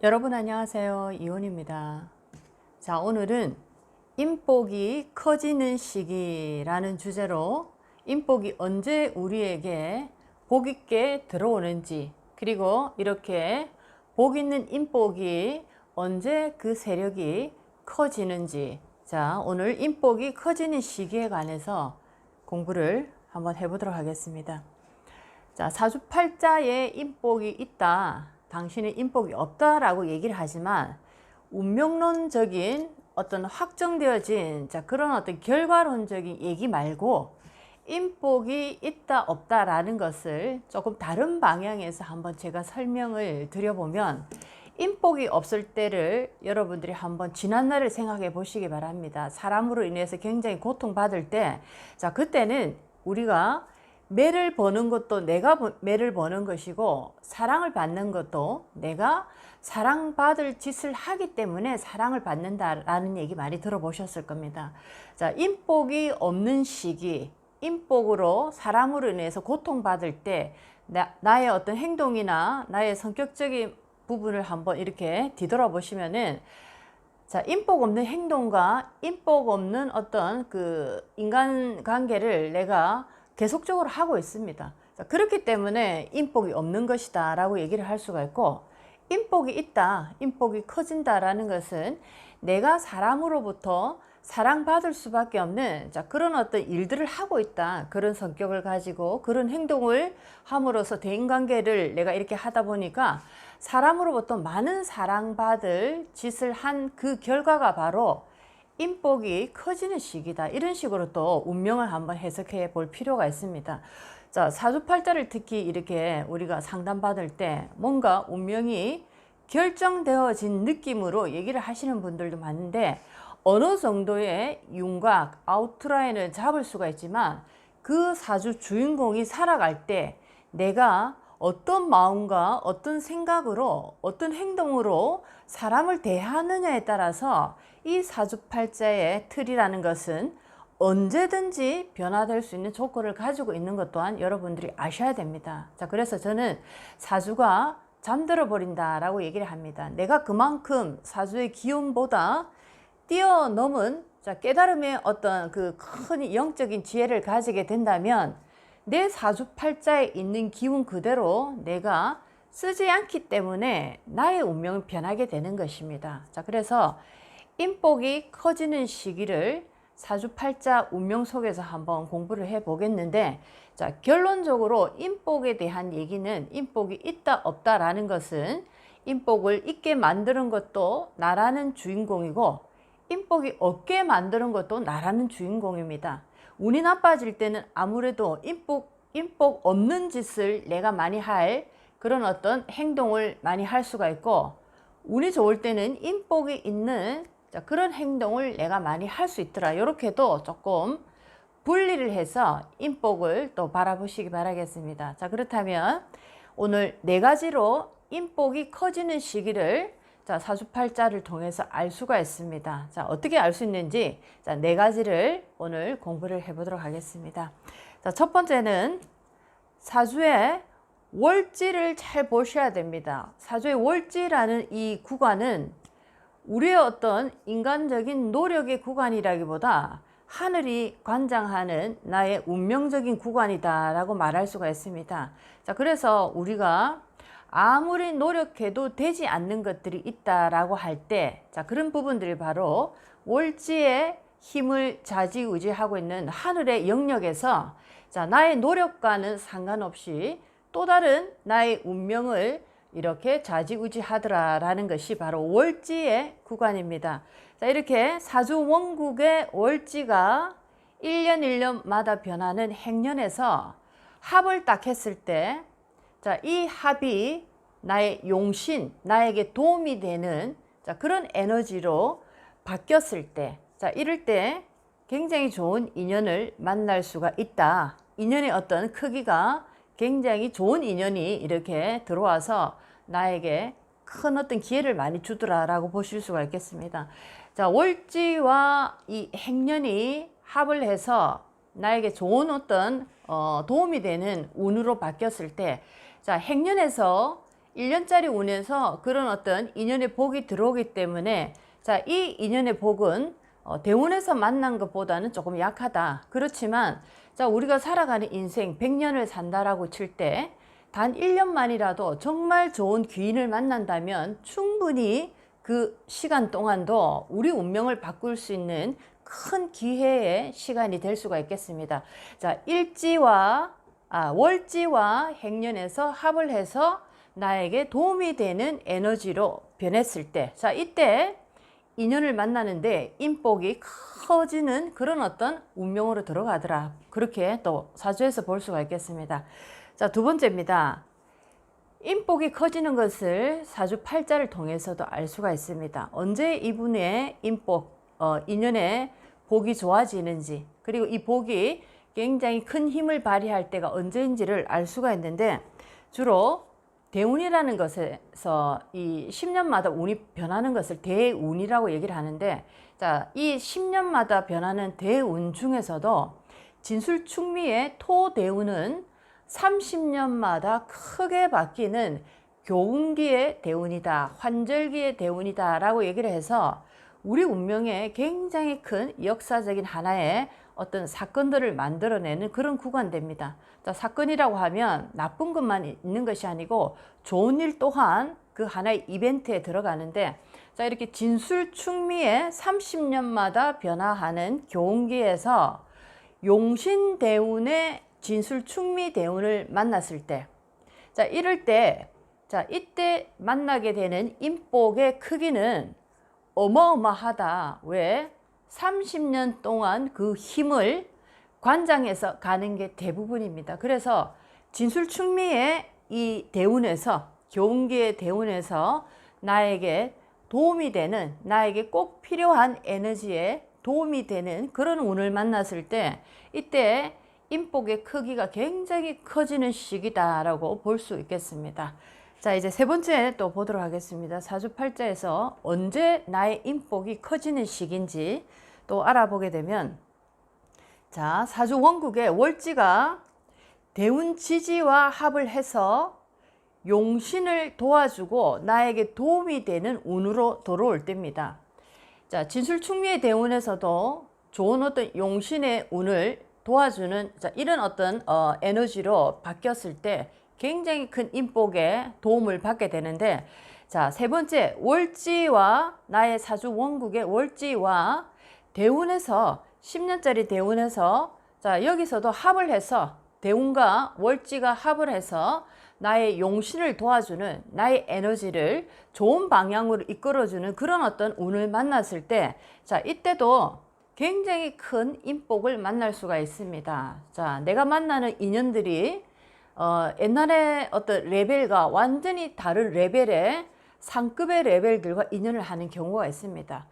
여러분 안녕하세요. 이온입니다. 자, 오늘은 인복이 커지는 시기라는 주제로 인복이 언제 우리에게 복 있게 들어오는지, 그리고 이렇게 복 있는 인복이 언제 그 세력이 커지는지, 자, 오늘 인복이 커지는 시기에 관해서 공부를 한번 해보도록 하겠습니다. 자, 사주팔자에 인복이 있다, 당신은 인복이 없다라고 얘기를 하지만 운명론적인 어떤 확정되어진 그런 어떤 결과론적인 얘기 말고 인복이 있다 없다라는 것을 조금 다른 방향에서 한번 제가 설명을 드려보면, 인복이 없을 때를 여러분들이 한번 지난날을 생각해 보시기 바랍니다. 사람으로 인해서 굉장히 고통받을 때, 자, 그때는 우리가 매를 버는 것도 내가 매를 버는 것이고, 사랑을 받는 것도 내가 사랑받을 짓을 하기 때문에 사랑을 받는다라는 얘기 많이 들어보셨을 겁니다. 자, 인복이 없는 시기, 인복으로 사람으로 인해서 고통받을 때 나의 어떤 행동이나 나의 성격적인 부분을 한번 이렇게 뒤돌아보시면은, 자, 인복 없는 행동과 인복 없는 어떤 그 인간관계를 내가 계속적으로 하고 있습니다. 자, 그렇기 때문에 인복이 없는 것이다 라고 얘기를 할 수가 있고, 인복이 있다, 인복이 커진다라는 것은 내가 사람으로부터 사랑받을 수밖에 없는 그런 어떤 일들을 하고 있다, 그런 성격을 가지고 그런 행동을 함으로써 대인관계를 내가 이렇게 하다 보니까 사람으로부터 많은 사랑받을 짓을 한 그 결과가 바로 인복이 커지는 시기다, 이런 식으로 또 운명을 한번 해석해 볼 필요가 있습니다. 자, 사주팔자를 특히 이렇게 우리가 상담받을 때 뭔가 운명이 결정되어진 느낌으로 얘기를 하시는 분들도 많은데, 어느 정도의 윤곽, 아웃라인을 잡을 수가 있지만 그 사주 주인공이 살아갈 때 내가 어떤 마음과 어떤 생각으로 어떤 행동으로 사람을 대하느냐에 따라서 이 사주팔자의 틀이라는 것은 언제든지 변화될 수 있는 조건을 가지고 있는 것 또한 여러분들이 아셔야 됩니다. 자, 그래서 저는 사주가 잠들어 버린다 라고 얘기를 합니다. 내가 그만큼 사주의 기운보다 뛰어넘은 깨달음의 어떤 그 큰 영적인 지혜를 가지게 된다면 내 사주팔자에 있는 기운 그대로 내가 쓰지 않기 때문에 나의 운명은 변하게 되는 것입니다. 자, 그래서 인복이 커지는 시기를 사주팔자 운명 속에서 한번 공부를 해 보겠는데, 자, 결론적으로 인복에 대한 얘기는 인복이 있다 없다라는 것은 인복을 있게 만드는 것도 나라는 주인공이고 인복이 없게 만드는 것도 나라는 주인공입니다. 운이 나빠질 때는 아무래도 인복 없는 짓을 내가 많이 할 그런 어떤 행동을 많이 할 수가 있고, 운이 좋을 때는 인복이 있는 그런 행동을 내가 많이 할 수 있더라, 이렇게도 조금 분리를 해서 인복을 또 바라보시기 바라겠습니다. 자, 그렇다면 오늘 네 가지로 인복이 커지는 시기를 사주팔자를 통해서 알 수가 있습니다. 자, 어떻게 알 수 있는지 네 가지를 오늘 공부를 해보도록 하겠습니다. 자, 첫 번째는 사주의 월지를 잘 보셔야 됩니다. 사주의 월지라는 이 구간은 우리의 어떤 인간적인 노력의 구간이라기보다 하늘이 관장하는 나의 운명적인 구간이다 라고 말할 수가 있습니다. 자, 그래서 우리가 아무리 노력해도 되지 않는 것들이 있다라고 할 때, 자, 그런 부분들이 바로 월지의 힘을 좌지우지하고 있는 하늘의 영역에서, 자, 나의 노력과는 상관없이 또 다른 나의 운명을 이렇게 좌지우지하더라라는 것이 바로 월지의 구간입니다. 자, 이렇게 사주 원국의 월지가 1년 1년마다 변하는 행년에서 합을 딱 했을 때, 자, 이 합이 나의 용신, 나에게 도움이 되는 그런 에너지로 바뀌었을 때, 자, 이럴 때 굉장히 좋은 인연을 만날 수가 있다. 인연의 어떤 크기가 굉장히 좋은 인연이 이렇게 들어와서 나에게 큰 어떤 기회를 많이 주더라라고 보실 수가 있겠습니다. 자, 월지와 이 행년이 합을 해서 나에게 좋은 어떤 도움이 되는 운으로 바뀌었을 때, 자, 행년에서 1년짜리 운에서 그런 어떤 인연의 복이 들어오기 때문에 자, 이 인연의 복은 대운에서 만난 것보다는 조금 약하다. 그렇지만 자, 우리가 살아가는 인생 100년을 산다라고 칠 때 단 1년만이라도 정말 좋은 귀인을 만난다면 충분히 그 시간 동안도 우리 운명을 바꿀 수 있는 큰 기회의 시간이 될 수가 있겠습니다. 자, 월지와 행년에서 합을 해서 나에게 도움이 되는 에너지로 변했을 때, 자, 이때 인연을 만나는데 인복이 커지는 그런 어떤 운명으로 들어가더라. 그렇게 또 사주에서 볼 수가 있겠습니다. 자, 두 번째입니다. 인복이 커지는 것을 사주 팔자를 통해서도 알 수가 있습니다. 언제 이분의 인복, 인연의 복이 좋아지는지, 그리고 이 복이 굉장히 큰 힘을 발휘할 때가 언제인지를 알 수가 있는데, 주로 대운이라는 것에서 이 10년마다 운이 변하는 것을 대운이라고 얘기를 하는데, 자, 이 10년마다 변하는 대운 중에서도 진술충미의 토대운은 30년마다 크게 바뀌는 교운기의 대운이다, 환절기의 대운이다 라고 얘기를 해서 우리 운명에 굉장히 큰 역사적인 하나의 어떤 사건들을 만들어내는 그런 구간됩니다. 자, 사건이라고 하면 나쁜 것만 있는 것이 아니고 좋은 일 또한 그 하나의 이벤트에 들어가는데, 자, 이렇게 진술충미의 30년마다 변화하는 교운기에서 용신대운의 진술충미대운을 만났을 때, 자, 이럴 때, 자, 이때 만나게 되는 인복의 크기는 어마어마하다. 왜? 30년 동안 그 힘을 관장해서 가는 게 대부분입니다. 그래서 진술충미의 이 대운에서, 교운기의 대운에서 나에게 도움이 되는, 나에게 꼭 필요한 에너지에 도움이 되는 그런 운을 만났을 때, 이때 인복의 크기가 굉장히 커지는 시기다라고 볼 수 있겠습니다. 자, 이제 세 번째 또 보도록 하겠습니다. 사주팔자에서 언제 나의 인복이 커지는 시기인지 또 알아보게 되면, 자, 사주 원국의 월지가 대운 지지와 합을 해서 용신을 도와주고 나에게 도움이 되는 운으로 들어올 때입니다. 자, 진술충미의 대운에서도 좋은 어떤 용신의 운을 도와주는, 자, 이런 어떤 에너지로 바뀌었을 때 굉장히 큰 인복에 도움을 받게 되는데, 자, 세 번째 월지와 나의 사주 원국의 월지와 대운에서 10년짜리 대운에서, 자, 여기서도 합을 해서 대운과 월지가 합을 해서 나의 용신을 도와주는, 나의 에너지를 좋은 방향으로 이끌어주는 그런 어떤 운을 만났을 때, 자, 이때도 굉장히 큰 인복을 만날 수가 있습니다. 자, 내가 만나는 인연들이 옛날에 어떤 레벨과 완전히 다른 레벨의 상급의 레벨들과 인연을 하는 경우가 있습니다.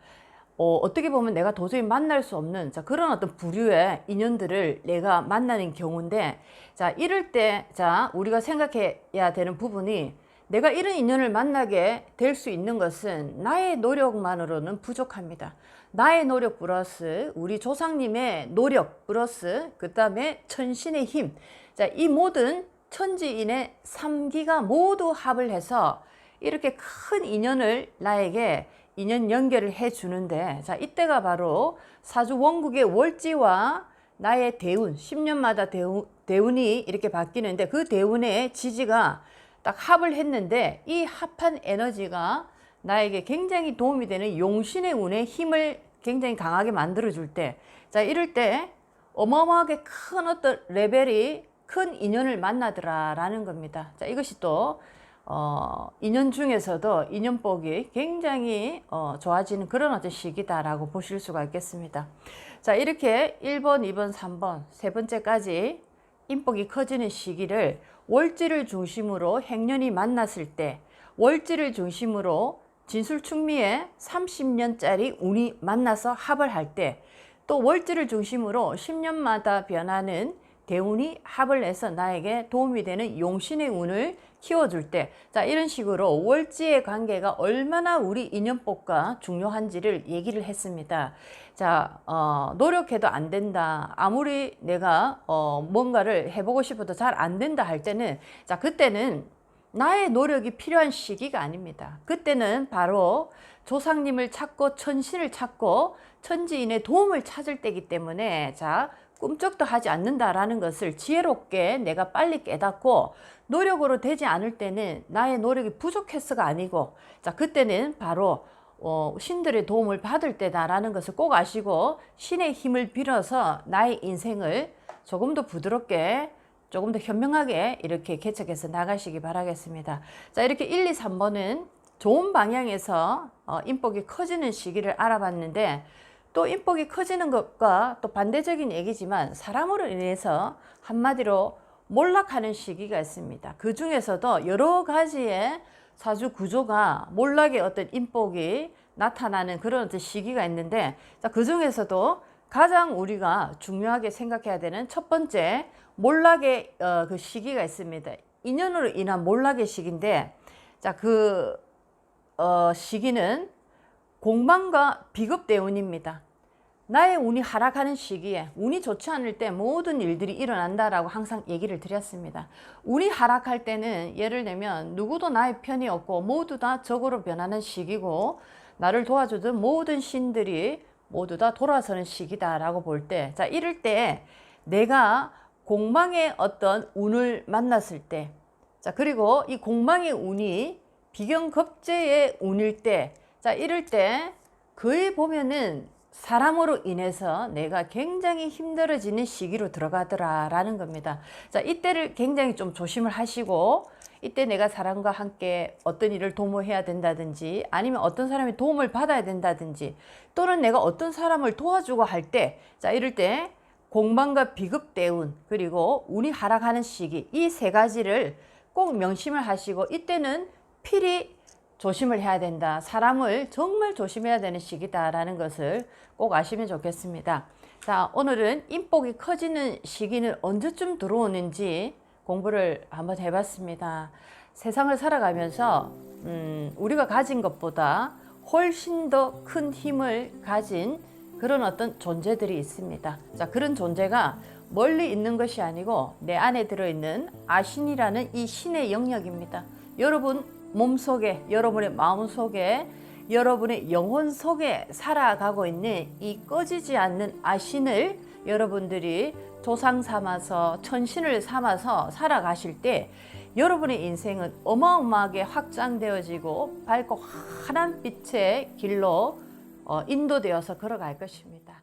어떻게 보면 내가 도저히 만날 수 없는, 자, 그런 어떤 부류의 인연들을 내가 만나는 경우인데, 자, 이럴 때, 자, 우리가 생각해야 되는 부분이, 내가 이런 인연을 만나게 될 수 있는 것은 나의 노력만으로는 부족합니다. 나의 노력 플러스 우리 조상님의 노력 플러스 그 다음에 천신의 힘, 자, 이 모든 천지인의 3기가 모두 합을 해서 이렇게 큰 인연을 나에게 인연 연결을 해 주는데, 자, 이때가 바로 사주 원국의 월지와 나의 대운, 10년마다 대운이 이렇게 바뀌는데, 그 대운의 지지가 딱 합을 했는데, 이 합한 에너지가 나에게 굉장히 도움이 되는 용신의 운의 힘을 굉장히 강하게 만들어 줄 때, 자, 이럴 때 어마어마하게 큰 어떤 레벨이 큰 인연을 만나더라 라는 겁니다. 자, 이것이 또 인연 중에서도 인연복이 굉장히 좋아지는 그런 어떤 시기다라고 보실 수가 있겠습니다. 자, 이렇게 1번, 2번, 3번 세 번째까지 인복이 커지는 시기를 월지를 중심으로 행년이 만났을 때, 월지를 중심으로 진술충미의 30년짜리 운이 만나서 합을 할 때, 또 월지를 중심으로 10년마다 변하는 대운이 합을 해서 나에게 도움이 되는 용신의 운을 키워줄 때, 자, 이런 식으로 월지의 관계가 얼마나 우리 인연법과 중요한지를 얘기를 했습니다. 자, 노력해도 안 된다. 아무리 내가 뭔가를 해보고 싶어도 잘 안 된다 할 때는, 자, 그때는 나의 노력이 필요한 시기가 아닙니다. 그때는 바로 조상님을 찾고 천신을 찾고 천지인의 도움을 찾을 때이기 때문에 자, 꿈쩍도 하지 않는다라는 것을 지혜롭게 내가 빨리 깨닫고 노력으로 되지 않을 때는 나의 노력이 부족해서가 아니고 자, 그때는 바로 신들의 도움을 받을 때다라는 것을 꼭 아시고 신의 힘을 빌어서 나의 인생을 조금 더 부드럽게 조금 더 현명하게 이렇게 개척해서 나가시기 바라겠습니다. 자, 이렇게 1, 2, 3번은 좋은 방향에서 인복이 커지는 시기를 알아봤는데 또 인복이 커지는 것과 또 반대적인 얘기지만 사람으로 인해서 한마디로 몰락하는 시기가 있습니다. 그 중에서도 여러 가지의 사주 구조가 몰락의 어떤 인복이 나타나는 그런 어떤 시기가 있는데 자, 그 중에서도 가장 우리가 중요하게 생각해야 되는 첫 번째 몰락의 그 시기가 있습니다. 인연으로 인한 몰락의 시기인데 자, 그 시기는 공방과 비급 대운입니다. 나의 운이 하락하는 시기에 운이 좋지 않을 때 모든 일들이 일어난다라고 항상 얘기를 드렸습니다. 운이 하락할 때는 예를 들면 누구도 나의 편이 없고 모두 다 적으로 변하는 시기고 나를 도와주던 모든 신들이 모두 다 돌아서는 시기다라고 볼 때 자, 이럴 때 내가 공방의 어떤 운을 만났을 때 자, 그리고 이 공방의 운이 비경겁제의 운일 때 자, 이럴 때 거의 보면은 사람으로 인해서 내가 굉장히 힘들어지는 시기로 들어가더라라는 겁니다. 자, 이때를 굉장히 좀 조심을 하시고 이때 내가 사람과 함께 어떤 일을 도모해야 된다든지 아니면 어떤 사람의 도움을 받아야 된다든지 또는 내가 어떤 사람을 도와주고 할 때 자, 이럴 때 공방과 비급 대운 그리고 운이 하락하는 시기 이 세 가지를 꼭 명심을 하시고 이때는 필히 조심을 해야 된다. 사람을 정말 조심해야 되는 시기다라는 것을 꼭 아시면 좋겠습니다. 자, 오늘은 인복이 커지는 시기는 언제쯤 들어오는지 공부를 한번 해봤습니다. 세상을 살아가면서 우리가 가진 것보다 훨씬 더 큰 힘을 가진 그런 어떤 존재들이 있습니다. 자, 그런 존재가 멀리 있는 것이 아니고 내 안에 들어있는 아신이라는 이 신의 영역입니다. 여러분 몸속에, 여러분의 마음속에, 여러분의 영혼 속에 살아가고 있는 이 꺼지지 않는 아신을 여러분들이 조상 삼아서 천신을 삼아서 살아가실 때 여러분의 인생은 어마어마하게 확장되어지고 밝고 환한 빛의 길로 인도되어서 걸어갈 것입니다.